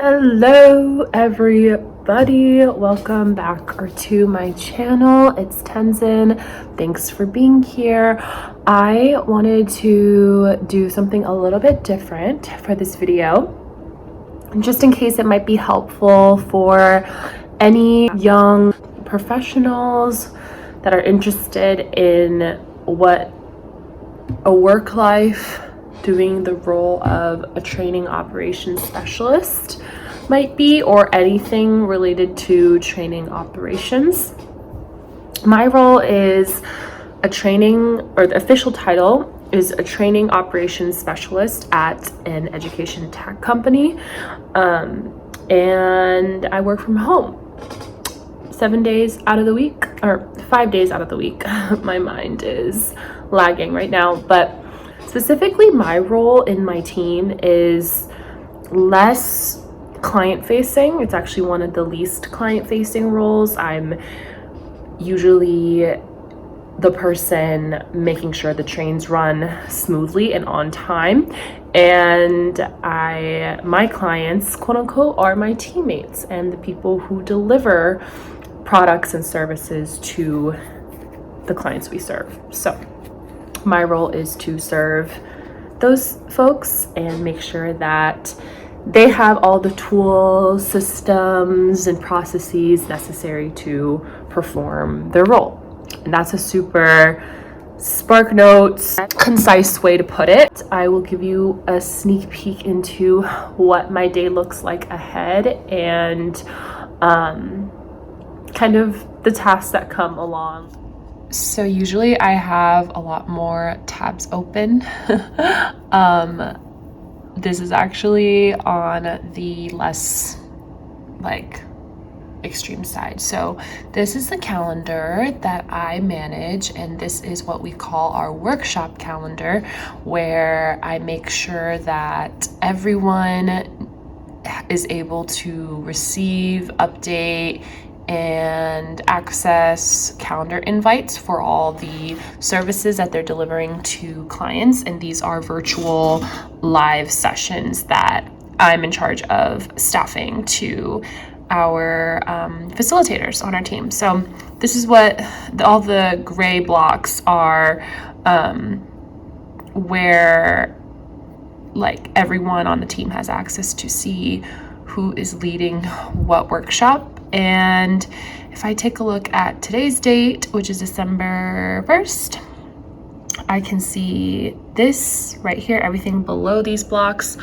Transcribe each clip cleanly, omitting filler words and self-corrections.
Hello everybody, welcome back to my channel. It's Tenzin. Thanks for being here. I wanted to do something a little bit different for this video, just in case it might be helpful for any young professionals that are interested in what a work life doing the role of a training operations specialist might be, or anything related to training operations. My role is a training, or the official title is a training operations specialist at an education tech company, and I work from home 7 days out of the week, or 5 days out of the week. My mind is lagging right now, but specifically my role in my team is less client facing. It's actually one of the least client facing roles. I'm usually the person making sure the trains run smoothly and on time, and my clients, quote unquote, are my teammates and the people who deliver products and services to the clients we serve. So my role is to serve those folks and make sure that they have all the tools, systems, and processes necessary to perform their role. And that's a super SparkNotes, concise way to put it. I will give you a sneak peek into what my day looks like ahead, and kind of the tasks that come along. So usually I have a lot more tabs open. This is actually on the less extreme side. So this is the calendar that I manage, and this is what we call our workshop calendar, where I make sure that everyone is able to receive, update, and access calendar invites for all the services that they're delivering to clients. And these are virtual live sessions that I'm in charge of staffing to our facilitators on our team. So this is what all the gray blocks are, where everyone on the team has access to see who is leading what workshop. And if I take a look at today's date, which is December 1st, I can see this right here. Everything below these blocks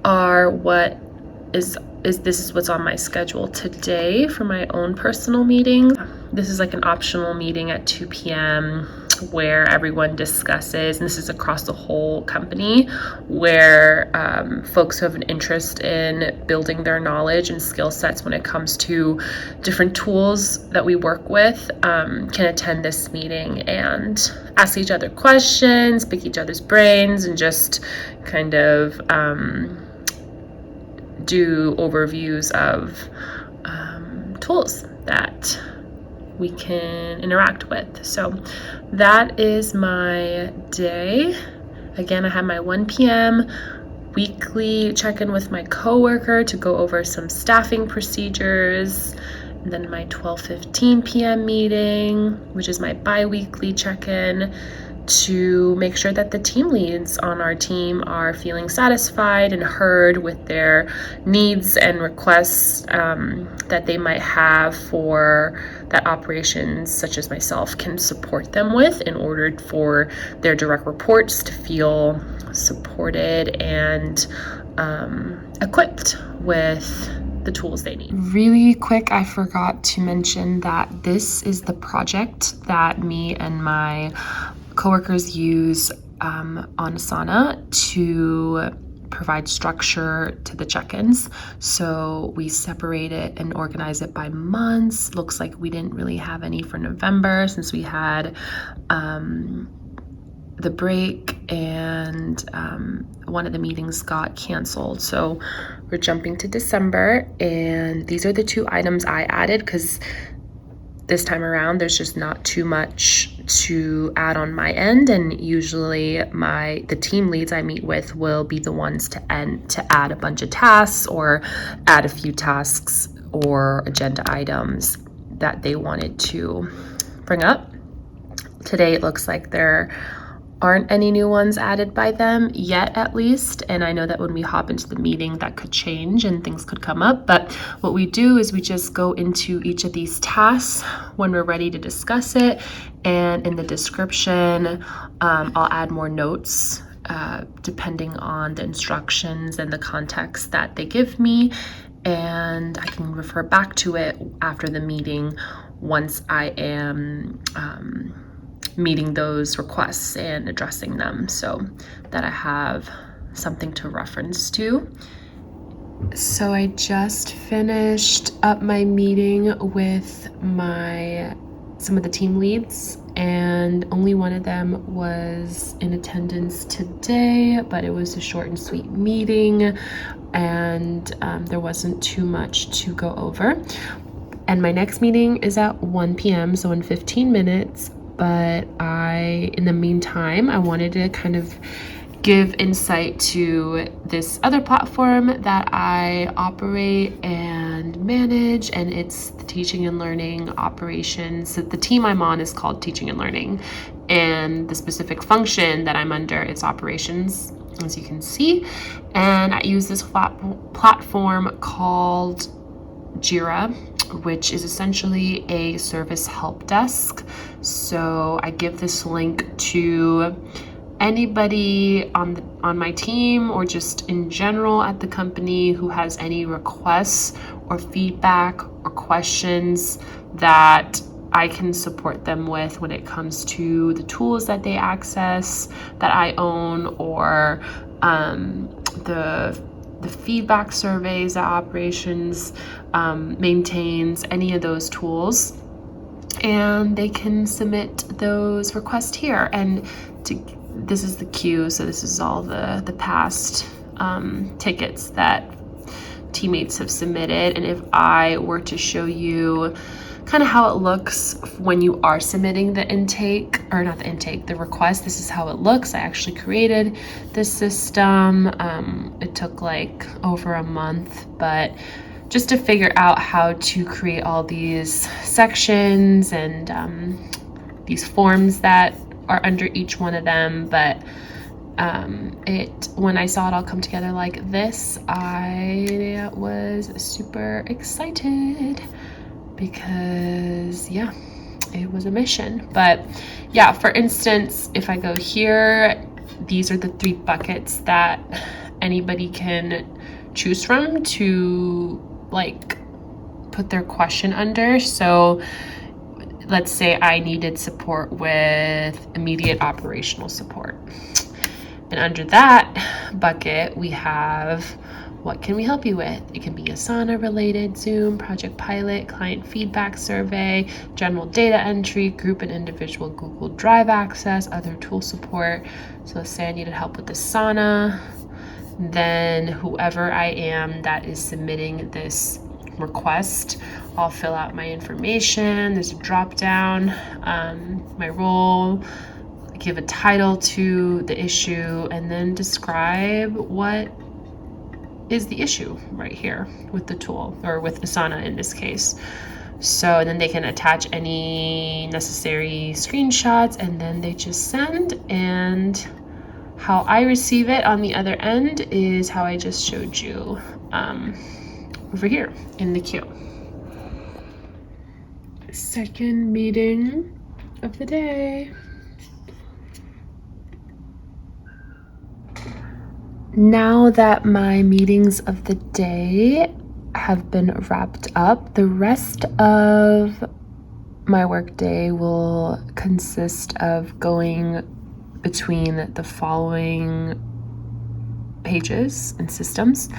are what is this is what's on my schedule today for my own personal meeting. This is like an optional meeting at 2 p.m. where everyone discusses, and this is across the whole company, where folks who have an interest in building their knowledge and skill sets when it comes to different tools that we work with can attend this meeting and ask each other questions, pick each other's brains, and just kind of do overviews of tools that we can interact with. So that is my day. Again, I have my 1 p.m. weekly check-in with my coworker to go over some staffing procedures. And then my 12:15 p.m. meeting, which is my bi-weekly check-in, to make sure that the team leads on our team are feeling satisfied and heard with their needs and requests that they might have for that operations, such as myself, can support them with, in order for their direct reports to feel supported and equipped with the tools they need. Really quick, I forgot to mention that this is the project that me and my coworkers use on Asana to provide structure to the check-ins. So we separate it and organize it by months. Looks like we didn't really have any for November since we had the break, and one of the meetings got canceled. So we're jumping to December, and these are the two items I added because this time around, there's just not too much to add on my end, and usually the team leads I meet with will be the ones to add a bunch of tasks or add a few tasks or agenda items that they wanted to bring up. Today it looks like there aren't any new ones added by them yet, at least. And I know that when we hop into the meeting, that could change and things could come up. But what we do is we just go into each of these tasks when we're ready to discuss it. And in the description, I'll add more notes depending on the instructions and the context that they give me. And I can refer back to it after the meeting once I am meeting those requests and addressing them, so that I have something to reference to. So I just finished up my meeting with some of the team leads, and only one of them was in attendance today, but it was a short and sweet meeting, and there wasn't too much to go over. And my next meeting is at 1 p.m., so in 15 minutes. But in the meantime, I wanted to kind of give insight to this other platform that I operate and manage, and it's the Teaching and Learning Operations. So the team I'm on is called Teaching and Learning, and the specific function that I'm under, it's operations, as you can see. And I use this platform called Jira, which is essentially a service help desk. So I give this link to anybody on my team or just in general at the company who has any requests or feedback or questions that I can support them with when it comes to the tools that they access that I own, or the feedback surveys that operations maintains, any of those tools, and they can submit those requests here. And this is the queue, so this is all the past tickets that teammates have submitted. And if I were to show you kind of how it looks when you are submitting the request, this is how it looks. I actually created this system. It took like over a month, but just to figure out how to create all these sections and these forms that are under each one of them. But when I saw it all come together like this, I was super excited, because it was a mission. But for instance, if I go here, these are the 3 buckets that anybody can choose from to put their question under. So let's say I needed support with immediate operational support, and under that bucket we have, what can we help you with? It can be Asana related, Zoom, project pilot, client feedback survey, general data entry, group and individual Google Drive access, other tool support. So let's say I needed help with Asana. Then whoever I am that is submitting this request, I'll fill out my information. There's a drop down, my role, give a title to the issue, and then describe what is the issue right here with the tool, or with Asana in this case. So then they can attach any necessary screenshots, and then they just send. And how I receive it on the other end is how I just showed you over here in the queue. Second meeting of the day. Now that my meetings of the day have been wrapped up, the rest of my workday will consist of going between the following pages and systems.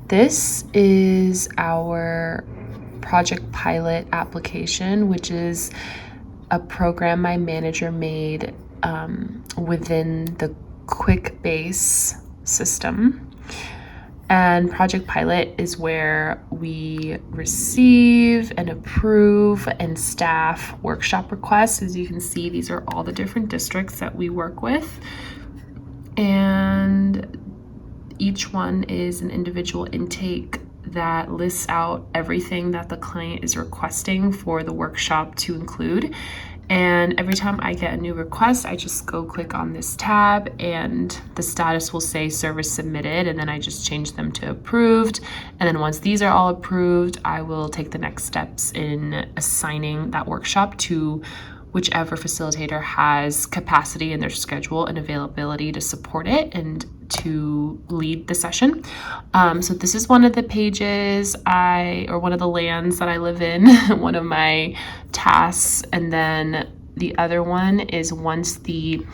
This is our Project Pilot application, which is a program my manager made within the QuickBase system. And Project Pilot is where we receive and approve and staff workshop requests. As you can see, these are all the different districts that we work with. And each one is an individual intake that lists out everything that the client is requesting for the workshop to include. And every time I get a new request, I just go click on this tab and the status will say service submitted, and then I just change them to approved. And then once these are all approved, I will take the next steps in assigning that workshop to whichever facilitator has capacity in their schedule and availability to support it and to lead the session. So this is one of the pages or one of the lands that I live in, one of my tasks. And then the other one is once the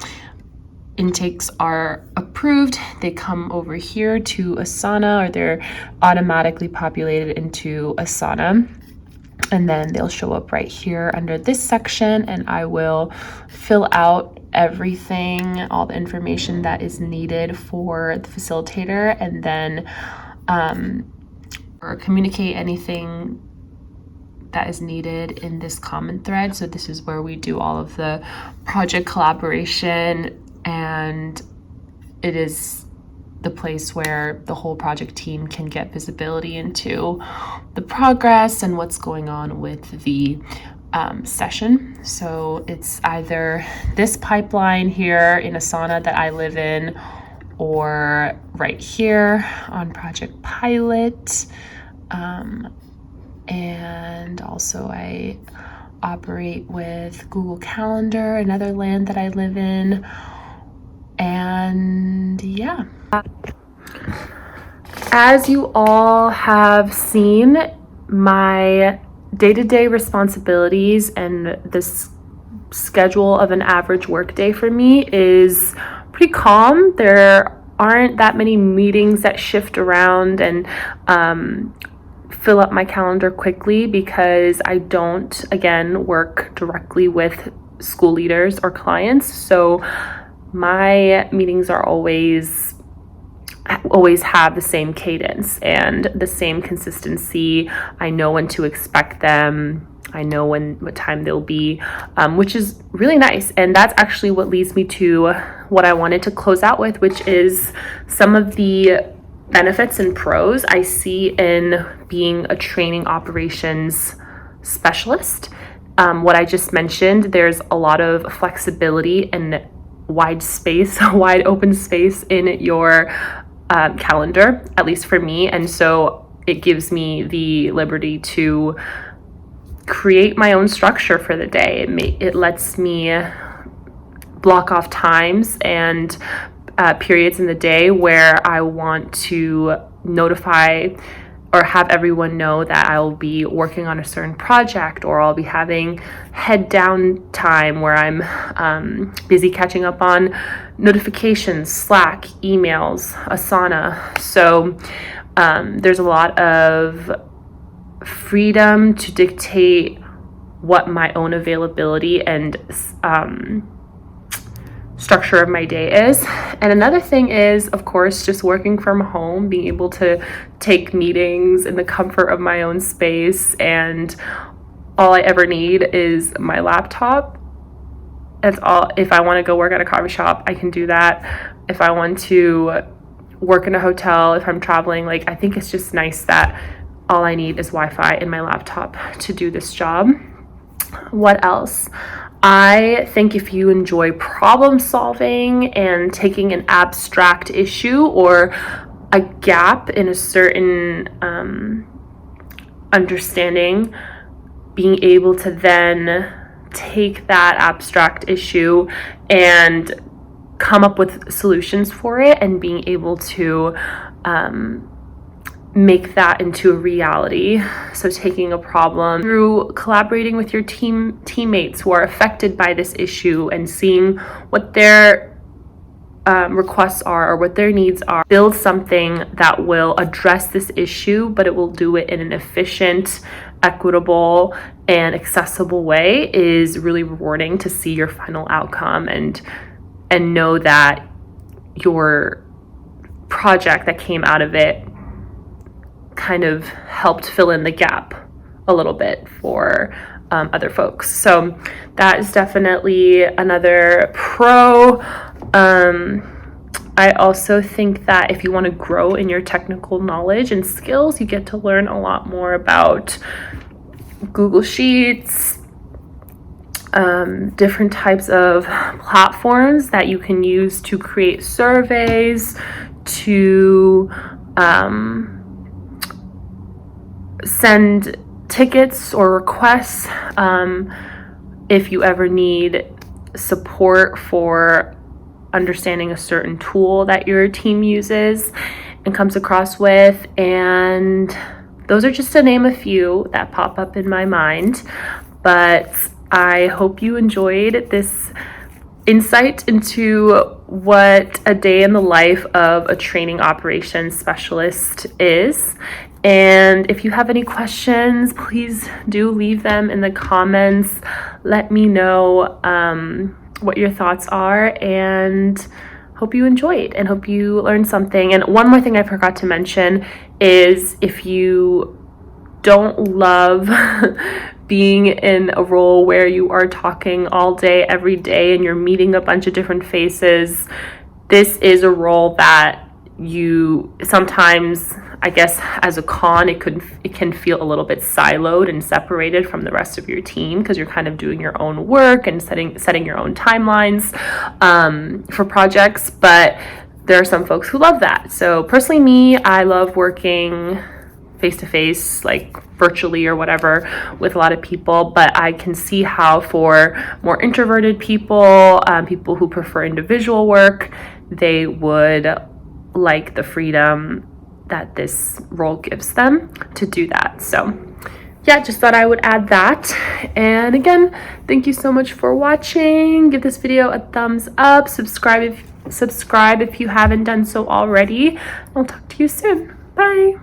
intakes are approved, they come over here to Asana, or they're automatically populated into Asana. And then they'll show up right here under this section, and I will fill out everything, all the information that is needed for the facilitator, and then or communicate anything that is needed in this common thread. So this is where we do all of the project collaboration, and it is the place where the whole project team can get visibility into the progress and what's going on with the session. So it's either this pipeline here in Asana that I live in, or right here on Project Pilot. And also I operate with Google Calendar, another land that I live in. And yeah. As you all have seen, my day-to-day responsibilities and this schedule of an average workday for me is pretty calm. There aren't that many meetings that shift around and fill up my calendar quickly, because I don't, again, work directly with school leaders or clients. So my meetings are always have the same cadence and the same consistency. I know when to expect them. I know what time they'll be, which is really nice. And that's actually what leads me to what I wanted to close out with, which is some of the benefits and pros I see in being a training operations specialist. What I just mentioned, there's a lot of flexibility and wide open space in your calendar, at least for me. And so it gives me the liberty to create my own structure for the day. It lets me block off times and periods in the day where I want to notify or have everyone know that I'll be working on a certain project, or I'll be having head down time where I'm busy catching up on notifications, Slack, emails, Asana. So there's a lot of freedom to dictate what my own availability and structure of my day is. And another thing is, of course, just working from home, being able to take meetings in the comfort of my own space, and all I ever need is my laptop. That's all. If I want to go work at a coffee shop, I can do that. If I want to work in a hotel, if I'm traveling, I think it's just nice that all I need is Wi-Fi and my laptop to do this job. What else? I think if you enjoy problem solving and taking an abstract issue or a gap in a certain understanding, being able to then take that abstract issue and come up with solutions for it, and being able to make that into a reality. So taking a problem through collaborating with your teammates who are affected by this issue and seeing what their requests are or what their needs are. Build something that will address this issue, but it will do it in an efficient, equitable, and accessible way is really rewarding to see your final outcome and know that your project that came out of it kind of helped fill in the gap a little bit for other folks. So that is definitely another pro. I also think that if you want to grow in your technical knowledge and skills, you get to learn a lot more about Google Sheets, different types of platforms that you can use to create surveys, to send tickets or requests if you ever need support for understanding a certain tool that your team uses and comes across with. And those are just to name a few that pop up in my mind. But I hope you enjoyed this insight into what a day in the life of a training operations specialist is. And if you have any questions, please do leave them in the comments. Let me know what your thoughts are, and hope you enjoyed and hope you learned something. And one more thing I forgot to mention is, if you don't love being in a role where you are talking all day, every day, and you're meeting a bunch of different faces, this is a role that you sometimes, I guess, as a con, it can feel a little bit siloed and separated from the rest of your team, because you're kind of doing your own work and setting your own timelines for projects. But there are some folks who love that. So personally, me, I love working face-to-face, like virtually or whatever, with a lot of people. But I can see how for more introverted people, people who prefer individual work, they would like the freedom that this role gives them to do that. So yeah, just thought I would add that. And again, thank you so much for watching. Give this video a thumbs up, subscribe if you haven't done so already. I'll talk to you soon. Bye.